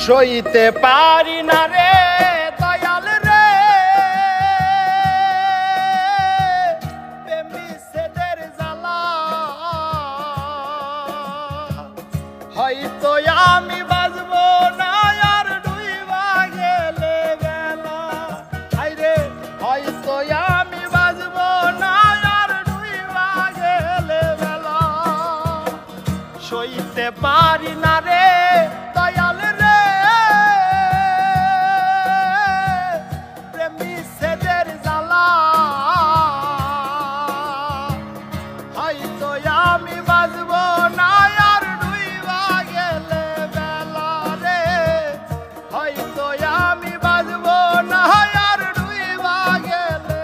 সইতে পারি না রে দয়াল রে প্রেমিকদের জ্বালা হয়তো আমি বাজবো না আর ডুইবা গেলে বেলা আইরে হয়তো আমি বাজবো না আর ডুইবা গেলে বেলা সইতে পারি না রে দয়াল রে প্রেমিকদের জ্বালা হয়তো আমি বাজবো না আর ডুইবা গেলে বেলা রে হয়তো আমি বাজবো না আর ডুইবা গেলে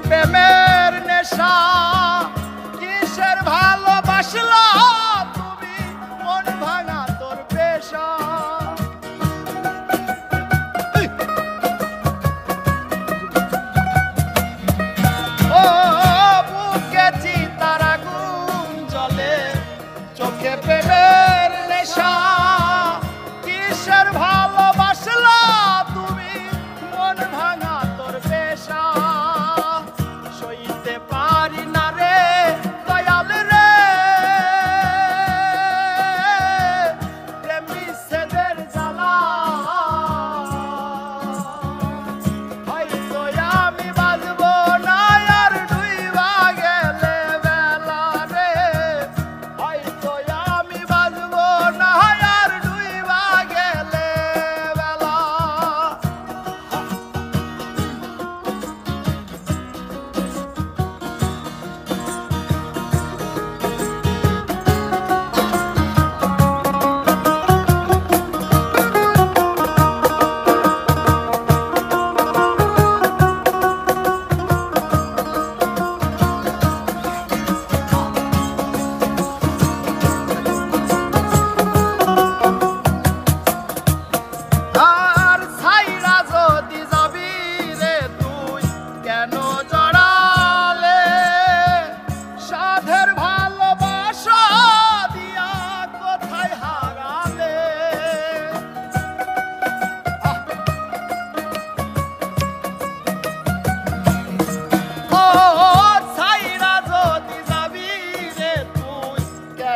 প্রেমের নেশা কিসের ভালোবাসলা তুমি মন ভাঙা তোর পেশা ও বুকে চিতার আগুন জ্বলে চোখে প্রেমের নেশা কিসের ভালোবাসলা তুমি মন ভাঙা তোর পেশা পারি না রে দয়াল রে প্রেমিকদের জ্বালা হয়তো আমি বাজবো না আর ডুইবা গেলে বেলা রে হয়তো আমি বাজবো না আর ডুইবা গেলে বেলা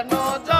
no